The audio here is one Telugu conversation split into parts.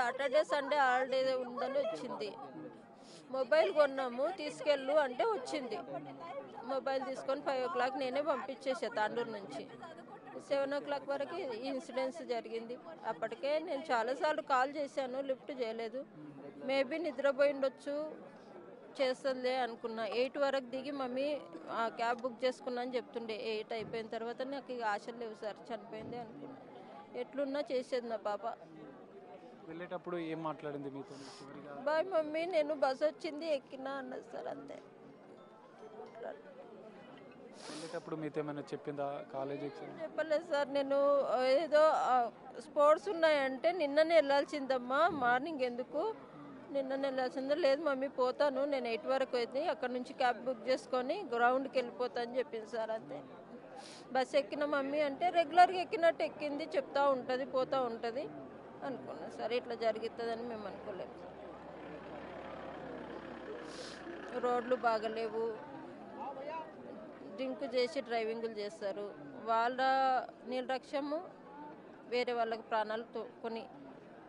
సాటర్డే సండే హాలిడే ఉందని వచ్చింది. మొబైల్ కొన్నాము, తీసుకెళ్ళు అంటే వచ్చింది. మొబైల్ తీసుకొని 5 o'clock నేనే పంపించేసా తాండూరు నుంచి. 7 o'clock వరకు ఈ ఇన్సిడెన్స్ జరిగింది. అప్పటికే నేను చాలాసార్లు కాల్ చేశాను, లిఫ్ట్ చేయలేదు. మేబీ నిద్రపోయి ఉండొచ్చు, చేస్తుందిలే అనుకున్నా. 8 వరకు దిగి మమ్మీ క్యాబ్ బుక్ చేసుకున్నా అని చెప్తుండే. 8 అయిపోయిన తర్వాత నాకు ఇక ఆశలు లేవు సార్, చనిపోయింది అనుకున్నా. ఎట్లున్నా చేసేది నా పాప. వెళ్ళేటప్పుడు ఏం మాట్లాడింది మీతో? బాయ్ మమ్మీ, నేను బస్ వచ్చింది ఎక్కినా అన్నది సార్, అంతే. వెళ్ళేటప్పుడు మీతో ఏమైనా చెప్పిందా కాలేజీకి? చెప్పలేదు సార్. నేను ఏదో స్పోర్ట్స్ ఉన్నాయంటే నిన్ననే వెళ్ళాల్సిందమ్మా, మార్నింగ్ ఎందుకు, నిన్ననే వెళ్ళాల్సిందో. లేదు మమ్మీ పోతాను, నేను 8 వరకు అయితే అక్కడ నుంచి క్యాబ్ బుక్ చేసుకొని గ్రౌండ్కి వెళ్ళిపోతా అని చెప్పింది సార్, అంతే. బస్ ఎక్కిన మమ్మీ అంటే రెగ్యులర్గా ఎక్కినట్టు ఎక్కింది, చెప్తా ఉంటుంది, పోతూ ఉంటుంది అనుకున్నాను సార్. ఇట్లా జరుగుతుందని మేము అనుకోలేదు. రోడ్లు బాగలేవు, డ్రింక్ చేసి డ్రైవింగులు చేస్తారు. వాళ్ళ నిర్లక్ష్యము వేరే వాళ్ళకి ప్రాణాలు కొన్ని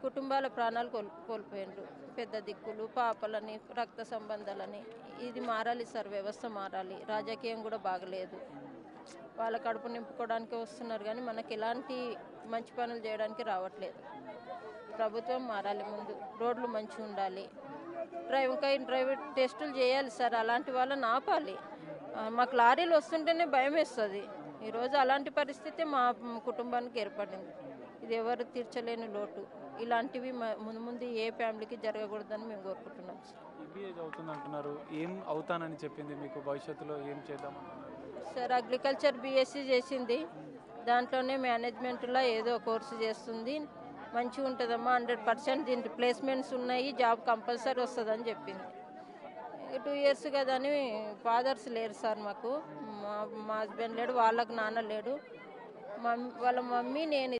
కుటుంబాల ప్రాణాలు కోల్పోయిండ్రు. పెద్ద దిక్కులు, పాపలని, రక్త సంబంధాలని. ఇది మారాలి సార్, వ్యవస్థ మారాలి. రాజకీయం కూడా బాగలేదు. వాళ్ళ కడుపు నింపుకోవడానికి వస్తున్నారు కానీ మనకి ఎలాంటి మంచి పనులు చేయడానికి రావట్లేదు. ప్రభుత్వం మారాలి, ముందు రోడ్లు మంచిగా ఉండాలి. డ్రైవింగ్ టెస్టులు చేయాలి సార్, అలాంటి వాళ్ళని ఆపాలి. మాకు లారీలు వస్తుంటేనే భయం వేస్తుంది. ఈరోజు అలాంటి పరిస్థితి మా కుటుంబానికి ఏర్పడింది. ఇది ఎవరు తీర్చలేని లోటు. ఇలాంటివి ముందు ముందు ఏ ఫ్యామిలీకి జరగకూడదని మేము కోరుకుంటున్నాం సార్. ఎంబీఏ చదువుతుంది అంటున్నారు, ఏం అవుతానని చెప్పింది మీకు? భవిష్యత్తులో ఏం చేద్దామనుకున్నారు సార్? అగ్రికల్చర్ బీఎస్సీ చేసింది, దాంట్లోనే మేనేజ్మెంట్లో ఏదో కోర్సు చేస్తుంది. మంచిగా ఉంటుందమ్మా, 100% దీంట్లో ప్లేస్మెంట్స్ ఉన్నాయి, జాబ్ కంపల్సరీ వస్తుందని చెప్పింది. 2 years కదా అని. ఫాదర్స్ లేరు సార్ మాకు, మా హస్బెండ్ లేడు, వాళ్ళకు నాన్న లేడు. వాళ్ళ మమ్మీ నేను